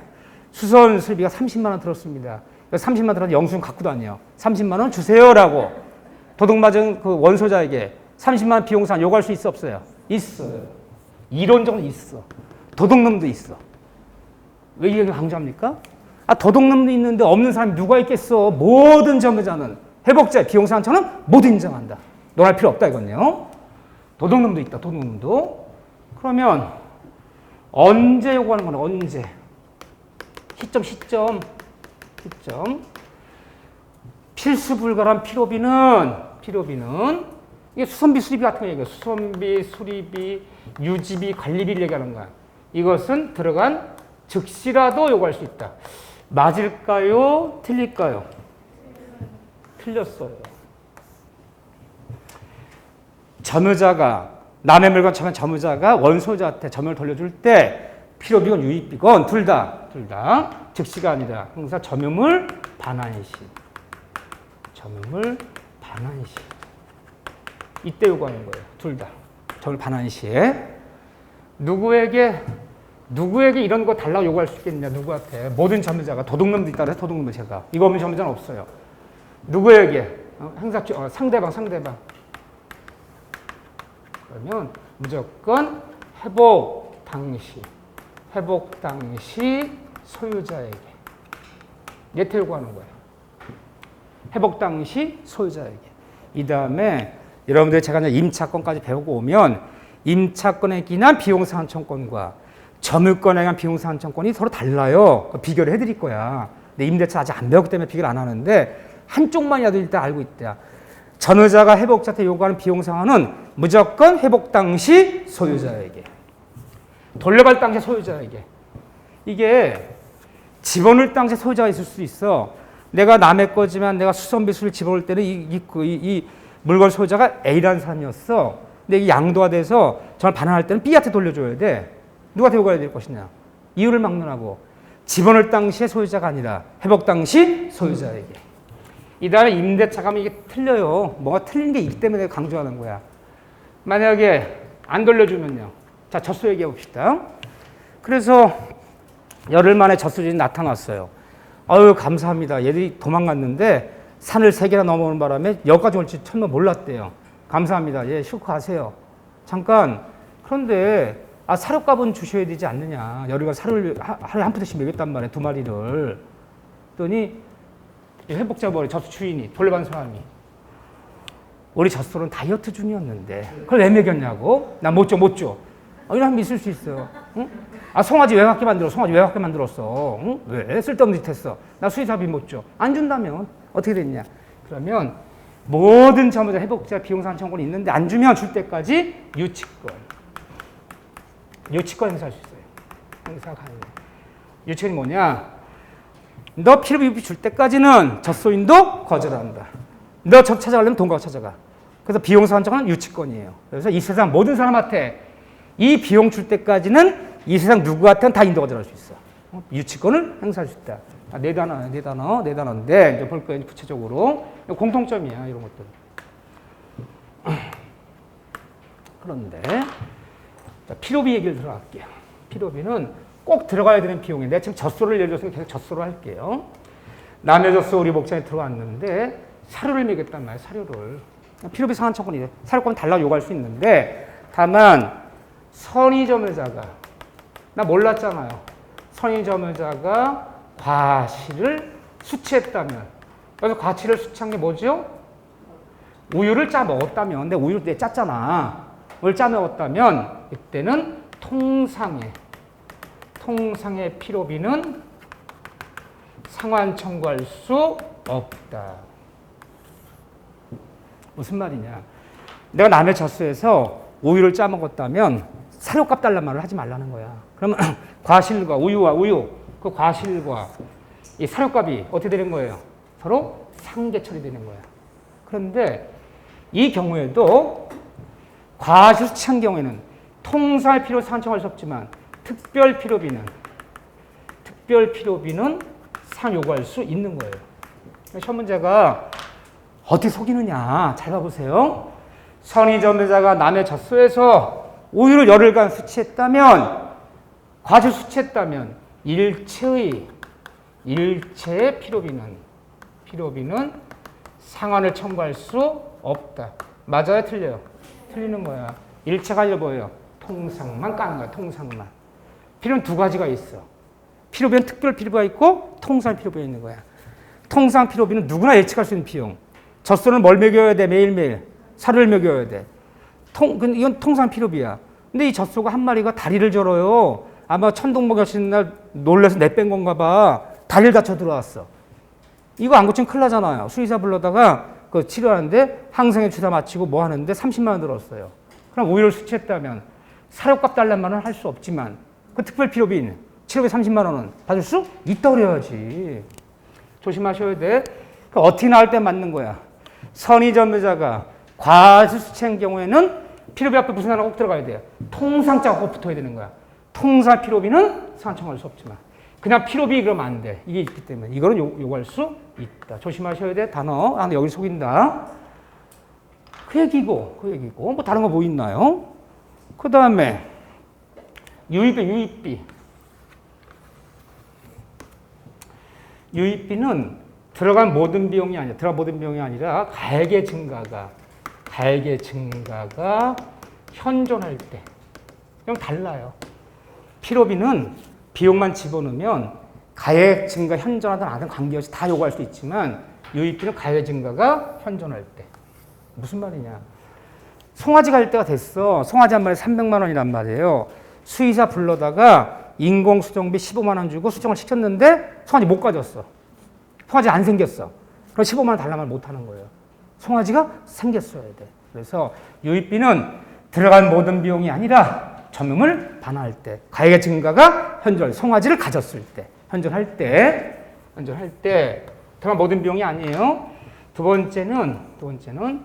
수선 수리비가 30만 원 들었습니다. 30만 원 들어서 영수증 갖고 다녀. 30만 원 주세요라고 도둑 맞은 그 원소자에게 30만 원 비용상 요구할 수 있어 없어요? 있어요. 이론적으로 있어. 도둑놈도 있어. 왜 이 얘기를 강조합니까? 도둑놈도 있는데 없는 사람이 누가 있겠어? 모든 점유자는 회복자 비용상한 청은 모두 인정한다. 논할 필요 없다 이거네요. 도둑놈도 있다. 도둑놈도. 그러면 언제 요구하는 거는 언제? 시점. 필수 불가한 필요비는 이게 수선비, 수리비 같은 거 얘기해요. 수선비, 수리비, 유지비, 관리비를 얘기하는 거야. 이것은 들어간 즉시라도 요구할 수 있다. 맞을까요? 틀릴까요? 틀렸어요. 점유자가 남의 물건 처면 점유자가 원소자한테 점유를 돌려줄 때 필요비건 유입비건 둘 다 즉시가 아니라 항상 점유물 반환시. 이때 요구하는 거예요. 둘 다. 점유물 반환시에 누구에게 이런 거 달라고 요구할 수 있겠냐? 누구한테? 모든 점유자가 도둑놈도 있다 그래서 도둑놈을 제가. 이거 없는 점유자는 없어요. 누구에게? 항상 상대방. 그러면 무조건 회복 당시 소유자에게. 얘한테 요구하는 거예요. 회복 당시 소유자에게. 이 다음에 여러분들 제가 임차권까지 배우고 오면 임차권에 기난 비용상환청권과 점유권에 관한 비용상환청권이 서로 달라요. 비교를 해드릴 거야. 근데 임대차 아직 안 배웠기 때문에 비교를 안 하는데 한쪽만이라도 일단 알고 있대요. 전유자가 회복자한테 요구하는 비용상환은 무조건 회복 당시 소유자에게. 돌려갈 당시 소유자에게. 이게 집어넣을 당시 소유자가 있을 수 있어. 내가 남의 거지만 내가 수선비수를 집어넣을 때는 이 물건 소유자가 A라는 사람이었어. 근데 이게 양도가 돼서 저를 반환할 때는 B한테 돌려줘야 돼. 누구한테 요구해야 될 것이냐. 이유를 막론하고 집어넣을 당시의 소유자가 아니라 회복 당시 소유자에게. 이 다음에 임대차 가면 이게 틀려요. 뭐가 틀린 게 있기 때문에 강조하는 거야. 만약에 안 돌려주면요. 자, 젖소 얘기해 봅시다. 그래서 열흘 만에 젖소들이 나타났어요. 아유, 감사합니다. 얘들이 도망갔는데 산을 3개나 넘어오는 바람에 여기까지 올지 천만 몰랐대요. 감사합니다. 예, 슈크하세요. 잠깐. 그런데 아, 사료값은 주셔야 되지 않느냐. 여리가 사료를 하루에 한 푸대씩 먹였단 말이야, 2마리를. 그랬더니 회복자 머리 젖소 주인이 돌려받은 사람이 우리 젖소는 다이어트 중이었는데 그걸 왜 먹였냐고? 나 못 줘. 이런 사람 있을 수 있어요. 응? 아, 송아지 왜 갖게 만들어? 송아지 왜 갖게 만들었어? 응? 왜? 쓸데없는 짓 했어. 나 수의사비 못 줘. 안 준다면 어떻게 됐냐? 그러면 모든 자문자 회복자 비용상 청구는 있는데 안 주면 줄 때까지 유치권 행사할 수 있어요. 행사 가능. 유치권이 뭐냐? 너 필요비 줄 때까지는 젖소인도 거절한다. 너 젖 찾아가려면 돈 갖고 찾아가. 그래서 비용상 한정은 유치권이에요. 그래서 이 세상 모든 사람한테 이 비용 줄 때까지는 이 세상 누구한테는 다 인도 거절할 수 있어. 유치권을 행사할 수 있다. 네 단어인데 이제 볼 거예요. 구체적으로 공통점이야 이런 것들. 그런데 자, 필요비 얘기를 들어갈게요. 필요비는 꼭 들어가야 되는 비용인데 내가 지금 젖소를 예를 들어서 계속 젖소로 할게요. 남의 젖소 우리 목장에 들어왔는데 사료를 먹였단 말이에요. 사료를. 필요비 상한 청구는 사료값은 달라고 요구할 수 있는데 다만 선의점유자가 나 몰랐잖아요. 선의점유자가 과실을 수취했다면 그래서 과실을 수취한 게 뭐죠? 우유를 짜 먹었다면 근데 우유를 내 짰잖아. 뭘 짜 먹었다면 이때는 통상의 필요비는 상환 청구할 수 없다. 무슨 말이냐? 내가 남의 젖소에서 우유를 짜 먹었다면 사료값 달란 말을 하지 말라는 거야. 그러면 과실과 우유, 그 과실과 이 사료값이 어떻게 되는 거예요? 서로 상계 처리되는 거야. 그런데 이 경우에도 과실 수취한 경우에는 통상의 필요 상환청할 수 없지만 특별 필요비는 상환 요구할 수 있는 거예요. 시험 문제가 어떻게 속이느냐? 잘 봐보세요. 선의점유자가 남의 젖소에서 우유를 열흘간 수취했다면, 과실 수취했다면 일체의 필요비는 상환을 청구할 수 없다. 맞아요? 틀려요? 틀리는 거야. 일체가 아니라 뭐예요? 통상만 까는 거야. 통상만. 필요는 두 가지가 있어. 필요비는 특별 필요비가 있고 통상 필요비가 있는 거야. 통상 필요비는 누구나 예측할 수 있는 비용. 젖소는 뭘 먹여야 돼? 매일매일. 사료를 먹여야 돼. 이건 통상 필요비야. 근데 이 젖소가 한 마리가 다리를 절어요. 아마 천둥 먹였는 날 놀라서 내뺀 건가 봐. 다리를 다쳐 들어왔어. 이거 안 고치면 큰일 나잖아요. 수의사 불러다가 그 치료하는데 항생제 주사 맞히고 뭐 하는데 30만 원 들었어요. 그럼 우유를 수취했다면 사료값 달란 말은 할 수 없지만 그 특별 필요비는 치료비 30만 원은 받을 수 있다 그래야지. 조심하셔야 돼. 어떻게 나올 때 맞는 거야. 선의점유자가 과실 수취한 경우에는 필요비 앞에 무슨 하나 꼭 들어가야 돼요. 통상자가 꼭 붙어야 되는 거야. 통상 필요비는 상환 청구할 수 없지만 그냥 필요비 그러면 안 돼. 이게 있기 때문에 이거는 요구할 수 있다. 조심하셔야 돼. 단어. 여기 속인다. 그 얘기고 뭐 다른 거 뭐 있나요? 그 다음에 유입비는 들어간 모든 비용이 아니라 가액의 증가가 현존할 때. 이건 달라요. 필요비는 비용만 집어넣으면 가액 증가 현존하든 안 하든 관계없이 다 요구할 수 있지만 유입비는 가액 증가가 현존할 때. 무슨 말이냐. 송아지 갈 때가 됐어. 송아지 한 마리에 300만 원이란 말이에요. 수의사 불러다가 인공수정비 15만 원 주고 수정을 시켰는데 송아지 못 가졌어. 송아지 안 생겼어. 그럼 15만 원 달라면 못 하는 거예요. 송아지가 생겼어야 돼. 그래서 유입비는 들어간 모든 비용이 아니라 점유물 반환할 때, 가액의 증가가 현존, 송아지를 가졌을 때, 현존할 때 들어간 모든 비용이 아니에요. 두 번째는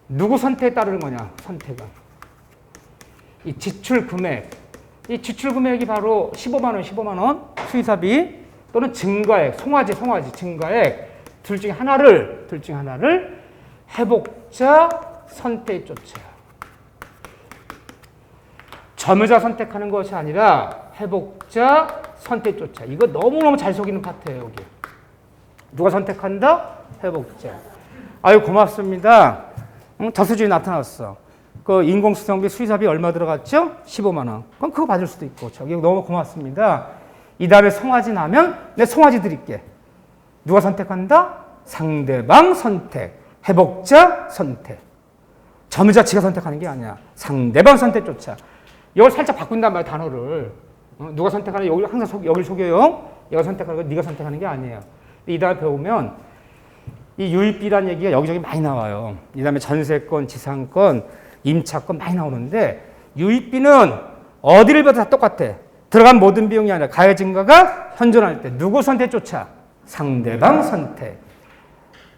누구 선택에 따르는 거냐? 선택은 이 지출 금액이 바로 15만 원 수의사비 또는 증가액, 송아지 증가액 둘 중에 하나를 회복자 선택에 쫓아요. 점유자 선택하는 것이 아니라 회복자 선택에 쫓아. 이거 너무너무 잘 속이는 파트예요, 여기. 누가 선택한다? 회복자. 아유, 고맙습니다. 젖소주인이 나타났어. 그 인공수정비 수리사비 얼마 들어갔죠? 15만 원. 그럼 그거 받을 수도 있고. 저기 너무 고맙습니다. 이 다음에 송아지 나면 내 송아지 드릴게. 누가 선택한다? 상대방 선택. 회복자 선택. 점유자치가 선택하는 게 아니야. 상대방 선택조차. 이걸 살짝 바꾼단 말이야, 단어를. 누가 선택하는, 여기 항상 여기를 속여요. 얘가 선택하는 거 네가 선택하는 게 아니에요. 이 다음에 배우면 이 유입비라는 얘기가 여기저기 많이 나와요. 이 다음에 전세권, 지상권, 임차권 많이 나오는데 유입비는 어디를 봐도 다 똑같아. 들어간 모든 비용이 아니라 가해 증가가 현존할 때 누구 선택조차? 상대방 선택.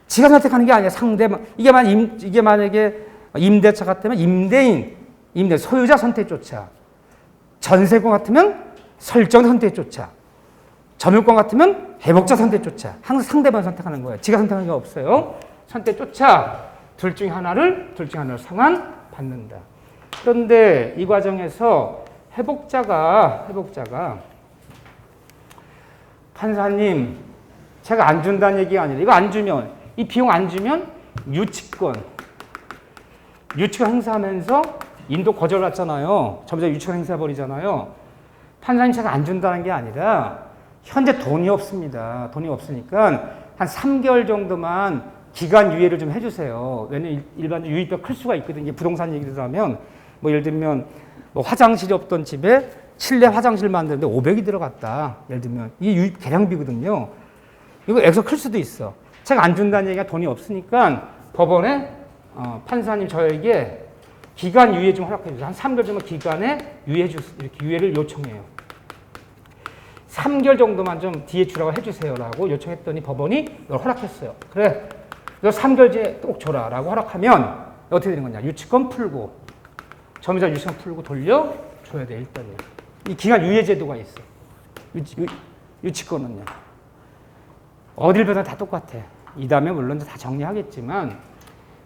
지가 선택하는 게 아니야. 상대방. 이게 만약에 임대차 같으면 임대인, 소유자 선택조차. 전세권 같으면 설정 선택조차. 점유권 같으면 회복자 선택조차. 항상 상대방 선택하는 거예요. 지가 선택하는 게 없어요. 선택조차 둘 중 하나를 상환받는다. 그런데 이 과정에서 회복자가 판사님 제가 안 준다는 얘기가 아니라 이거 안 주면 이 비용 안 주면 유치권 행사하면서 인도 거절했잖아요. 점점 유치권 행사해버리잖아요. 판사님 제가 안 준다는 게 아니라 현재 돈이 없습니다. 돈이 없으니까 한 3개월 정도만 기간 유예를 좀 해주세요. 왜냐면 일반적으로 유입비가 클 수가 있거든요. 부동산 얘기를 하면 뭐 예를 들면 뭐 화장실이 없던 집에 실내 화장실 만드는데 500이 들어갔다. 예를 들면 이게 유입 계량비거든요. 이거 액수 클 수도 있어. 제가 안 준다는 얘기가 돈이 없으니까 법원에 판사님 저에게 기간 유예 좀 허락해 주세요. 한 3개월 정도 기간에 유예 주세요. 이렇게 유예를 요청해요. 3개월 정도만 좀 뒤에 주라고 해주세요라고 요청했더니 법원이 이걸 허락했어요. 그래, 너 3개월째 꼭 줘라라고 허락하면 어떻게 되는 거냐? 유치권 풀고 점유자 유치권 풀고 돌려줘야 돼. 일단은 이 기간 유예 제도가 있어. 유치권은요. 어딜 봐도 다 똑같아. 이 다음에 물론 다 정리하겠지만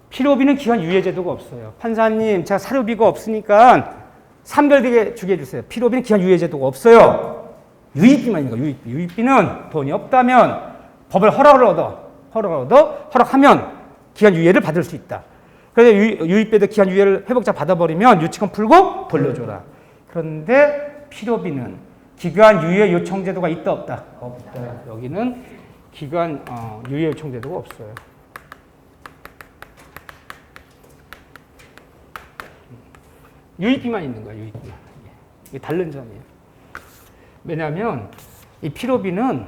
필요비는 기간 유예 제도가 없어요. 판사님 제가 사료비가 없으니까 3개월 뒤에 주게 해주세요. 필요비는 기간 유예 제도가 없어요. 유입비만 있는 거예요. 유입비는 돈이 없다면 법을 허락하면 기간 유예를 받을 수 있다. 그래서 유입비에도 기간 유예를 회복자 받아버리면 유치권 풀고 돌려줘라. 그런데 필요비는 기간 유예 요청 제도가 있다 없다? 없다. 여기는 기간 유예 요청 제도가 없어요. 유입비만 있는 거야. 유입비만. 이게 다른 점이에요. 왜냐하면 이 필요비는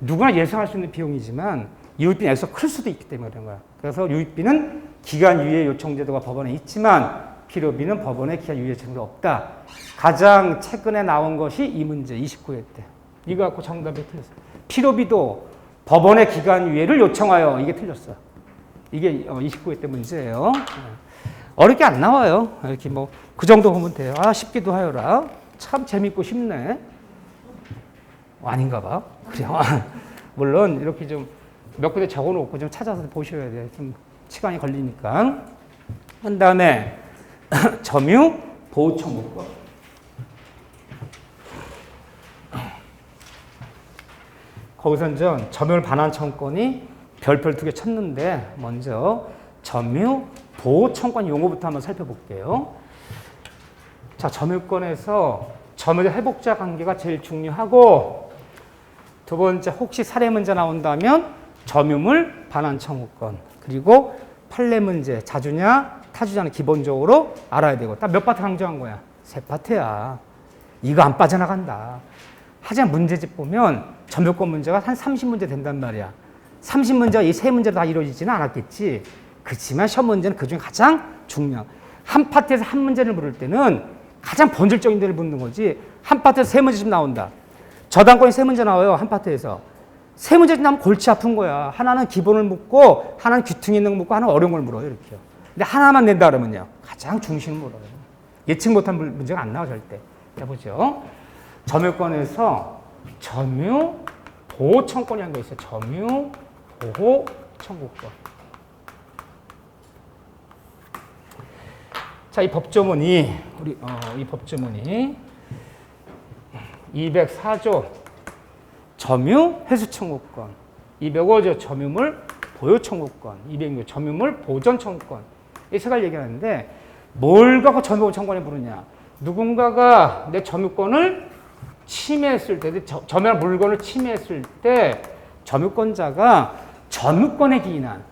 누구나 예상할 수 있는 비용이지만 유입비는 액수가 클 수도 있기 때문에 그런 거야. 그래서 유입비는 기간 유예 요청 제도가 법원에 있지만 필요비는 법원에 기간 유예 제도가 없다. 가장 최근에 나온 것이 이 문제 29회 때. 이거 갖고 정답이 틀렸어. 필요비도 법원의 기간 유예를 요청하여 이게 틀렸어. 이게 29회 때 문제예요. 어렵게 안 나와요. 이렇게 뭐 그 정도 보면 돼요. 쉽기도 하여라. 참 재밌고 쉽네. 아닌가 봐. 그래요. 물론 이렇게 좀 몇 군데 적어놓고 좀 찾아서 보셔야 돼요. 좀 시간이 걸리니까. 한 다음에 점유 보호 청구권. 거기서 이제 점유를 반환 청구권이 별표 2개 쳤는데 먼저 점유 보호 청구권 용어부터 한번 살펴볼게요. 자, 점유권에서 점유자 회복자 관계가 제일 중요하고 두 번째 혹시 사례 문제 나온다면 점유물 반환 청구권 그리고 판례 문제 자주냐 타주냐는 기본적으로 알아야 되고 딱 몇 파트 강조한 거야? 3파트야. 이거 안 빠져나간다. 하지만 문제집 보면 점유권 문제가 한 30문제 된단 말이야. 30문제가 이 세 문제로 다 이루어지지는 않았겠지. 그렇지만 시험 문제는 그중에 가장 중요한 한 파트에서 한 문제를 물을 때는 가장 본질적인 데를 묻는 거지. 한 파트에서 세 문제씩 나온다. 저당권이 세 문제 나와요. 한 파트에서. 세 문제씩 나오면 골치 아픈 거야. 하나는 기본을 묻고 하나는 귀퉁이 있는 거 묻고 하나는 어려운 걸 물어요. 이렇게요. 근데 하나만 낸다 그러면요. 가장 중심을 물어요. 예측 못한 문제가 안 나와 절대. 해보죠. 점유권에서 점유 보호 청구권이라는 게 있어요. 점유 보호 청구권. 자, 이 법조문이 이 법조문이 204조 점유 회수 청구권, 205조 점유물 보유 청구권, 206조 점유물 보전 청구권 이 세 가지 얘기하는데 뭘 갖고 점유보호 청구권을 부르냐? 누군가가 내 점유권을 침해했을 때, 점유한 물건을 침해했을 때 점유권자가 점유권에 기인한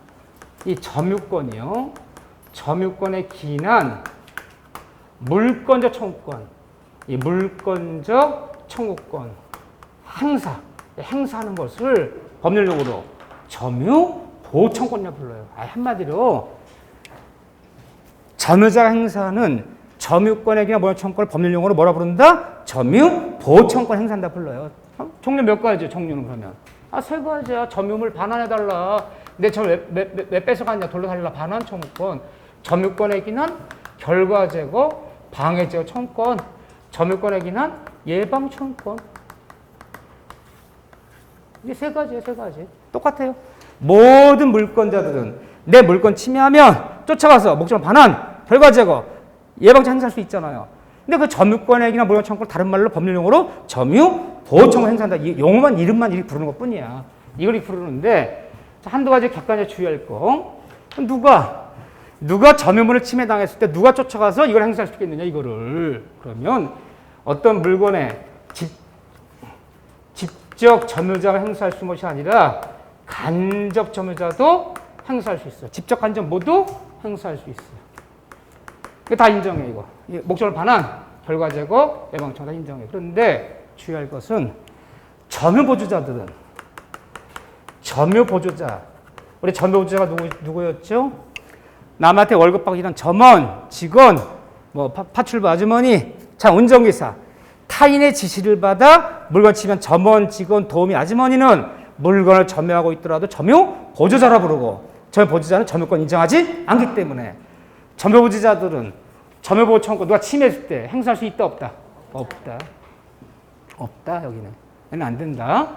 이 점유권이요. 점유권에 기인한 물권적 청구권, 이 물권적 청구권 행사하는 것을 법률용어로 점유보호 청구권이라고 불러요. 한마디로 점유자가 행사하는 점유권에 기인한 물권 청구권을 법률용어로 뭐라 부른다? 점유보호 청구권 행사한다 불러요. 종류 몇 가지죠? 종류는 그러면 세 가지야. 점유물 반환해달라. 내 점을 왜 뺏어갔냐? 돌려달라. 반환 청구권. 점유권에 기인한 결과 제거, 방해 제거 청구권. 점유권에 기인한 예방 청구권. 이게 세 가지예요. 세 가지. 똑같아요. 모든 물권자들은 내 물권 침해하면 쫓아가서 목적을 반환, 결과 제거, 예방차 행사할 수 있잖아요. 근데 그 점유권에 기인한 물권 청구를 다른 말로 법률용어로 점유보호 청구 행사한다. 이 용어만 이름만 이렇게 부르는 것 뿐이야. 이걸 이렇게 부르는데 한두 가지 객관적으로 주의할 거. 누가 점유물을 침해당했을 때 누가 쫓아가서 이걸 행사할 수 있겠느냐 이거를. 그러면 어떤 물건에 직접 점유자가 행사할 수 있는 것이 아니라 간접 점유자도 행사할 수 있어요. 직접 간접 모두 행사할 수 있어요. 이거 다 인정해 이거. 목적을 반환, 결과 제거, 예방청 다 인정해. 그런데 주의할 것은 점유보조자들은 우리 점유보조자가 누구였죠? 남한테 월급 받기 전 점원, 직원, 파출부 아주머니, 운전기사, 타인의 지시를 받아 물건 치면 점원, 직원, 도우미, 아주머니는 물건을 점유하고 있더라도 점유보조자라 부르고 점유보조자는 점유권 인정하지 않기 때문에 점유보조자들은 점유보호 청구권 누가 침해했을 때 행사할 수 있다 없다? 없다 여기는. 얘는 안 된다.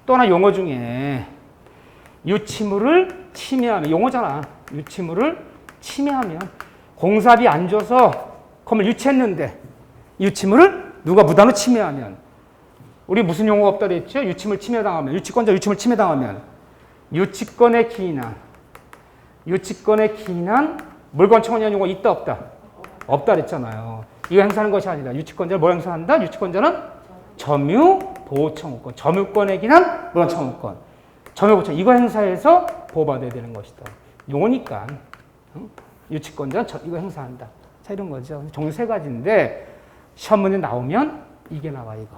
또 하나 용어 중에 유치물을 침해하면 용어잖아. 유치물을 침해하면 공사비 안 줘서 건물 유치했는데 유치물을 누가 무단으로 침해하면 우리 무슨 용어가 없다 그랬죠? 유치물 침해당하면 유치권자 유치물 침해당하면 유치권에 기인한 물건 청구권 용어가 있다 없다? 없다 그랬잖아요. 이거 행사하는 것이 아니라 유치권자를 뭘 행사한다? 유치권자는 점유보호 청구권, 점유권에 기인한 물건 청구권, 점유보호 청구권 이거 행사해서 보호받아야 되는 것이다. 용어니까 유치권자는 이거 행사한다. 자 이런 거죠. 종류 세 가지인데 시험 문제 나오면 이게 나와 이거.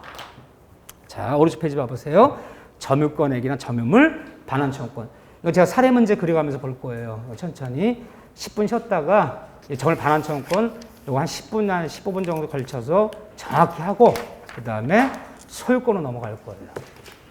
자 오른쪽 페이지 봐보세요. 점유권에 기인한 점유물 반환 청구권. 이거 제가 사례 문제 그려가면서 볼 거예요. 천천히 10분 쉬었다가 점유물 반환 청구권 이거 한 10분, 한 15분 정도 걸쳐서 정확히 하고 그 다음에 소유권으로 넘어갈 거예요.